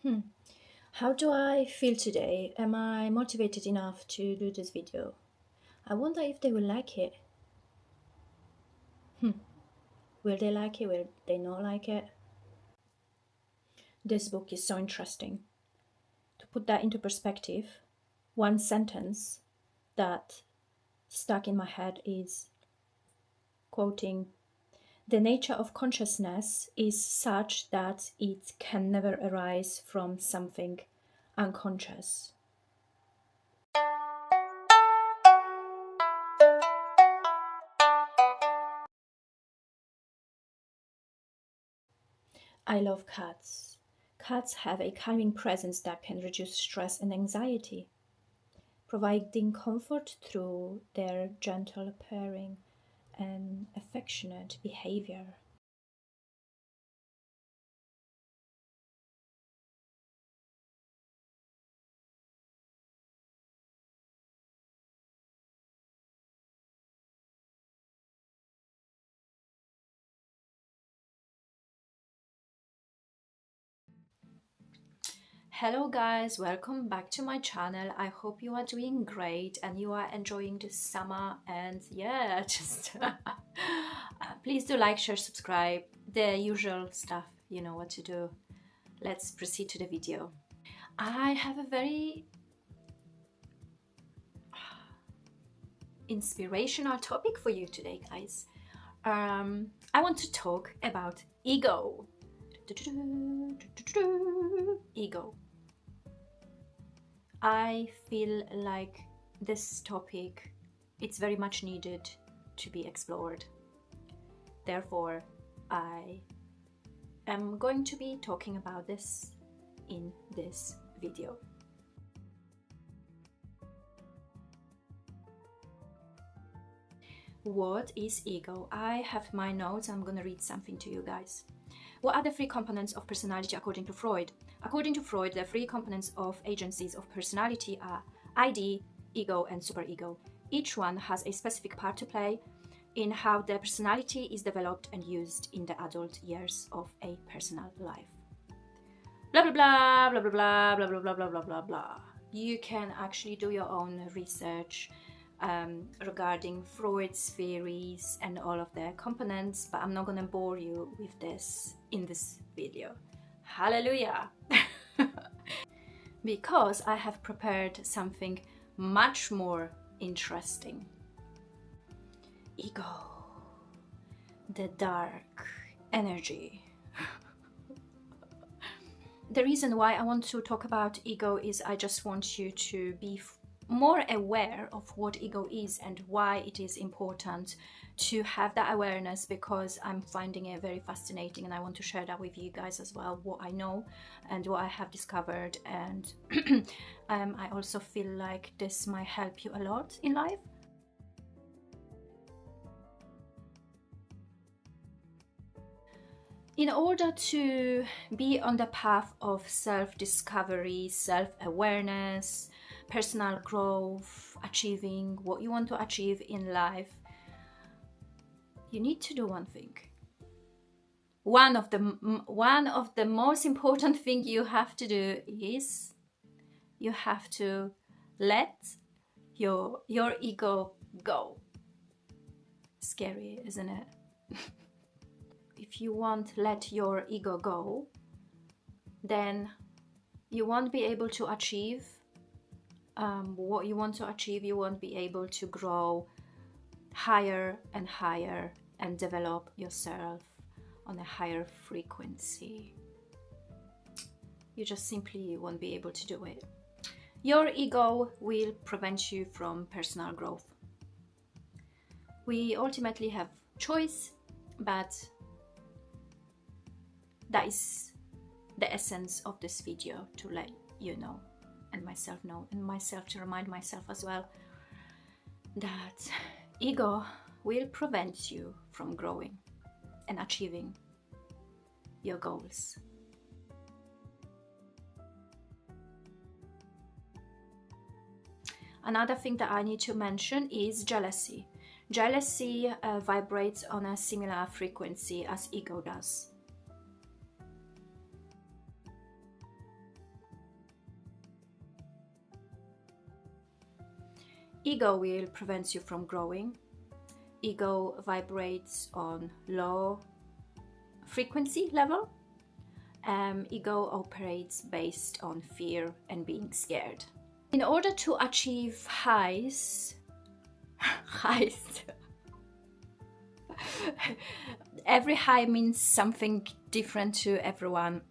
Hmm. How do I feel today? Am I motivated enough to do this video? I wonder if they will like it. Hmm. Will they like it? Will they not like it? This book is so interesting. To put that into perspective, one sentence that stuck in my head is quoting, "The nature of consciousness is such that it can never arise from something unconscious." I love cats. Cats have a calming presence that can reduce stress and anxiety, providing comfort through their gentle purring and affectionate behavior. Hello guys, welcome back to my channel. I hope you are doing great and you are enjoying this summer, and yeah, just please do like, share, subscribe, the usual stuff. You know what to do. Let's proceed to the video. I have a very inspirational topic for you today, guys. I want to talk about ego. Ego. I feel like this topic, it's very much needed to be explored. Therefore, I am going to be talking about this in this video. What is ego? I have my notes. I'm going to read something to you guys. What are the three components of personality according to Freud? According to Freud, the three components of agencies of personality are ID, ego, and superego. Each one has a specific part to play in how the personality is developed and used in the adult years of a personal life. Blah, blah, blah, blah, blah, blah, blah, blah, blah, blah, blah, blah, blah. You can actually do your own research regarding Freud's theories and all of their components, but I'm not going to bore you with this in this video. Hallelujah! Because I have prepared something much more interesting. Ego, the dark energy. The reason why I want to talk about ego is I just want you to be more aware of what ego is and why it is important to have that awareness, because I'm finding it very fascinating and I want to share that with you guys as well, what I know and what I have discovered. And I also feel like this might help you a lot in life. In order to be on the path of self-discovery, self-awareness, personal growth, achieving what you want to achieve in life, you need to do one thing. One of the most important thing you have to do is you have to let your ego go. Scary, isn't it? If you won't let your ego go, then you won't be able to achieve what you want to achieve. You won't be able to grow higher and higher and develop yourself on a higher frequency. You just simply won't be able to do it. Your ego will prevent you from personal growth. We ultimately have choice, but that is the essence of this video, to let you know and myself know, and myself to remind myself as well, that ego will prevent you from growing and achieving your goals. Another thing that I need to mention is jealousy. Jealousy vibrates on a similar frequency as ego does. Ego will prevent you from growing. Ego vibrates on low frequency level. Ego operates based on fear and being scared. In order to achieve highs, every high means something different to everyone.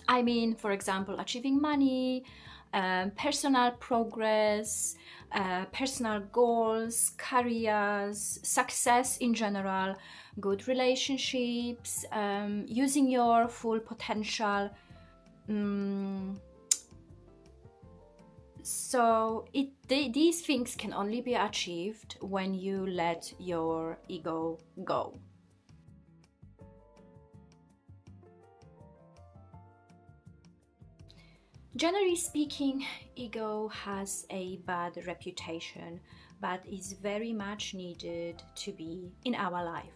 I mean, for example, achieving money, personal progress, personal goals, careers, success in general, good relationships, using your full potential. So these things can only be achieved when you let your ego go. Generally speaking, ego has a bad reputation, but is very much needed to be in our life.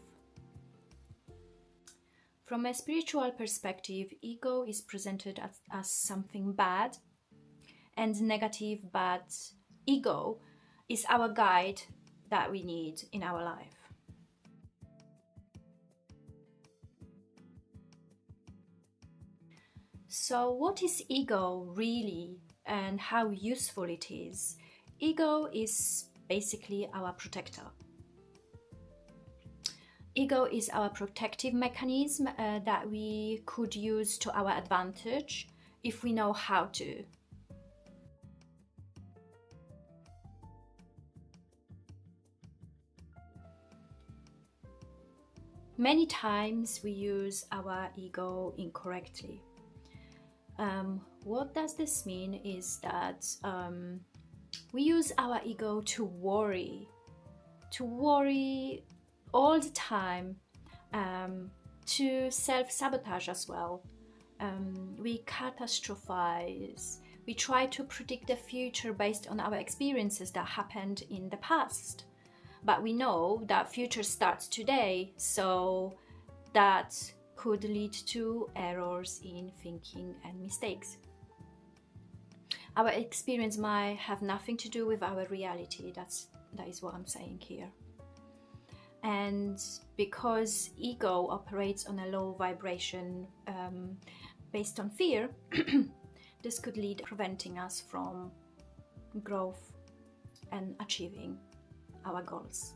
From a spiritual perspective, ego is presented as something bad and negative, but ego is our guide that we need in our life. So what is ego really and how useful it is? Ego is basically our protector. Ego is our protective mechanism that we could use to our advantage if we know how to. Many times we use our ego incorrectly. What does this mean is that we use our ego to worry all the time, to self-sabotage as well. We catastrophize. We try to predict the future based on our experiences that happened in the past. But we know that future starts today, so that could lead to errors in thinking and mistakes. Our experience might have nothing to do with our reality. That is what I'm saying here. And because ego operates on a low vibration based on fear, this could lead to preventing us from growth and achieving our goals.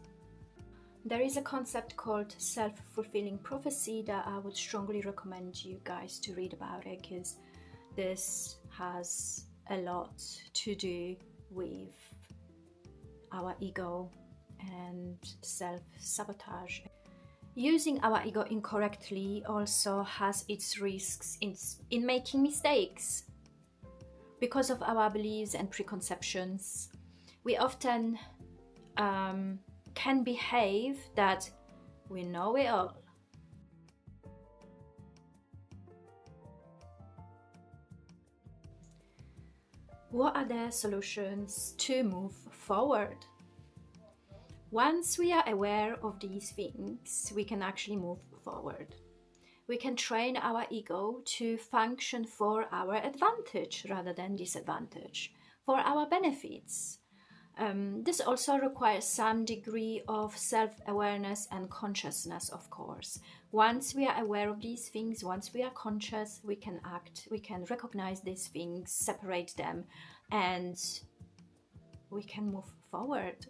There is a concept called self-fulfilling prophecy that I would strongly recommend you guys to read about it, because this has a lot to do with our ego and self-sabotage. Using our ego incorrectly also has its risks in making mistakes. Because of our beliefs and preconceptions, we often can behave that we know it all. What are the solutions to move forward? Once we are aware of these things, we can actually move forward. We can train our ego to function for our advantage rather than disadvantage, for our benefits. This also requires some degree of self-awareness and consciousness, of course. Once we are aware of these things, once we are conscious, we can act, we can recognize these things, separate them, and we can move forward.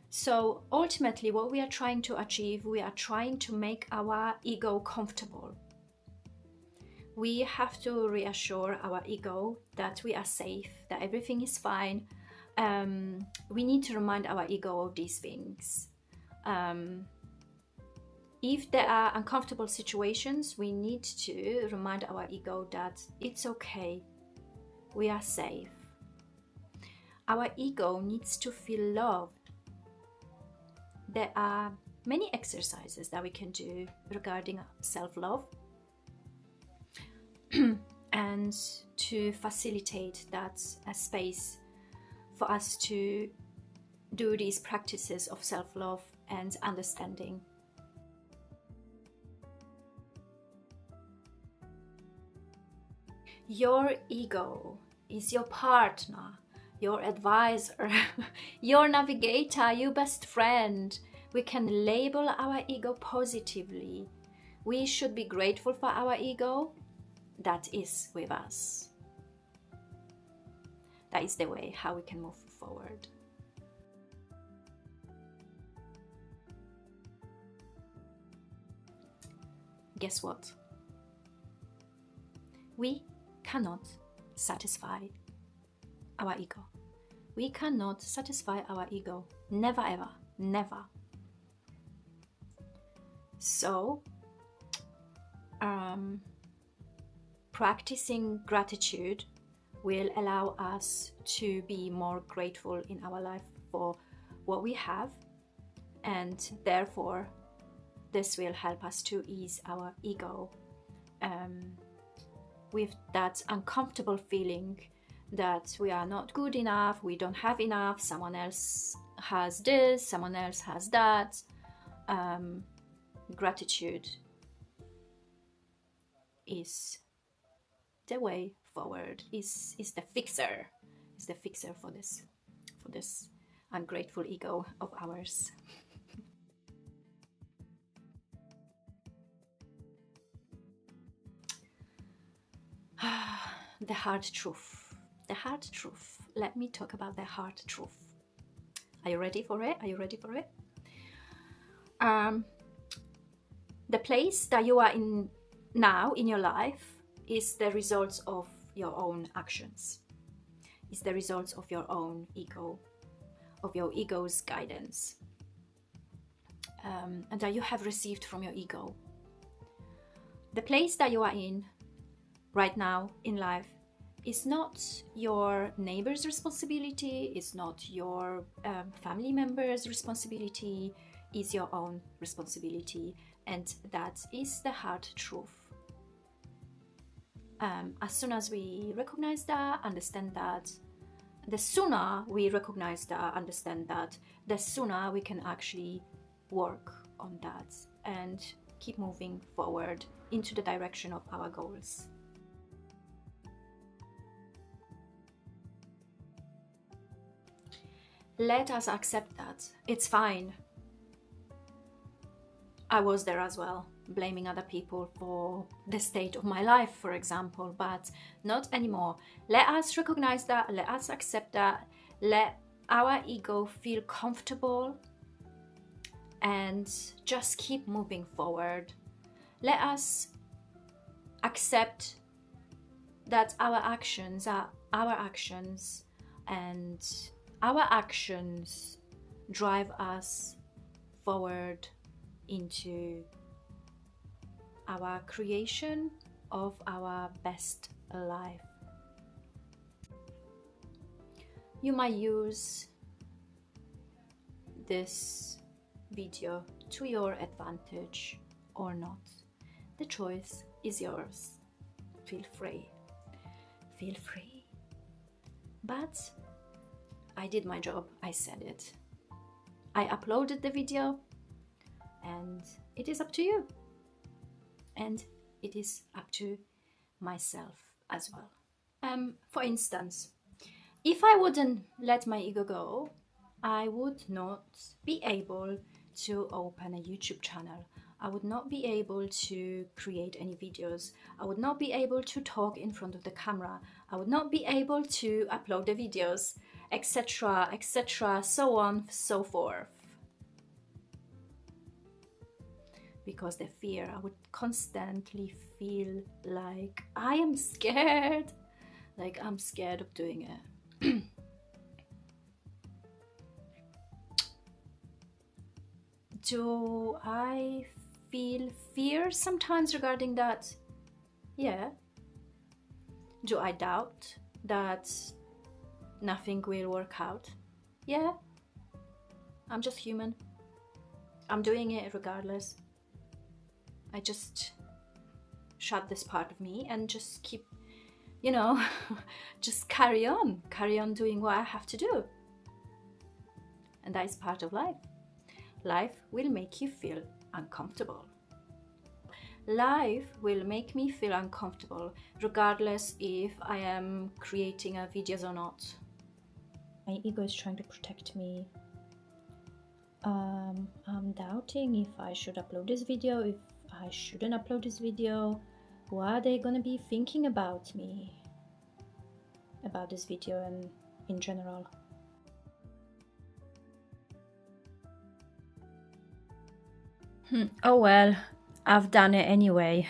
So ultimately, what we are trying to achieve, we are trying to make our ego comfortable. We have to reassure our ego that we are safe, that everything is fine. We need to remind our ego of these things. If there are uncomfortable situations, we need to remind our ego that it's okay, we are safe. Our ego needs to feel loved. There are many exercises that we can do regarding self-love and to facilitate that space for us to do these practices of self-love and understanding. Your ego is your partner. your advisor, your navigator, your best friend. We can label our ego positively. We should be grateful for our ego that is with us. That is the way how we can move forward. Guess what? We cannot satisfy our ego. We cannot satisfy our ego. Never ever. Never. So, practicing gratitude will allow us to be more grateful in our life for what we have, and therefore this will help us to ease our ego with that uncomfortable feeling that we are not good enough, we don't have enough, someone else has this, someone else has that. Gratitude is the way forward, is the fixer, for this ungrateful ego of ours. The hard truth. The hard truth. Let me talk about the hard truth. Are you ready for it? Are you ready for it? The place that you are in now in your life is the results of your own actions. It's the results of your own ego, of your ego's guidance, and that you have received from your ego. The place that you are in right now in life is not your neighbor's responsibility, it's not your family member's responsibility, it's your own responsibility, and that is the hard truth. As soon as we recognize that, understand that, the sooner we recognize that, understand that, the sooner we can actually work on that and keep moving forward into the direction of our goals. Let us accept that. It's fine. I was there as well, blaming other people for the state of my life, for example, but not anymore. Let us recognize that, let us accept that, let our ego feel comfortable and just keep moving forward. Let us accept that our actions are our actions, and our actions drive us forward into our creation of our best life. You might use this video to your advantage or not. The choice is yours. Feel free. Feel free. But I did my job. I said it. I uploaded the video, and it is up to you. And it is up to myself as well. For instance, if I wouldn't let my ego go, I would not be able to open a YouTube channel. I would not be able to create any videos. I would not be able to talk in front of the camera. I would not be able to upload the videos, etc., etc., so on, so forth. Because the fear, I would constantly feel like I am scared, like I'm scared of doing it. Do I feel fear sometimes regarding that? Yeah. Do I doubt that nothing will work out? Yeah. I'm just human. I'm doing it regardless. I just shut this part of me and just keep, just carry on doing what I have to do. And that is part of life. Life will make you feel uncomfortable. Life will make me feel uncomfortable regardless if I am creating videos or not. My ego is trying to protect me. I'm doubting if I should upload this video, if I shouldn't upload this video. What are they gonna be thinking about me, about this video, and in general? Oh well, I've done it anyway.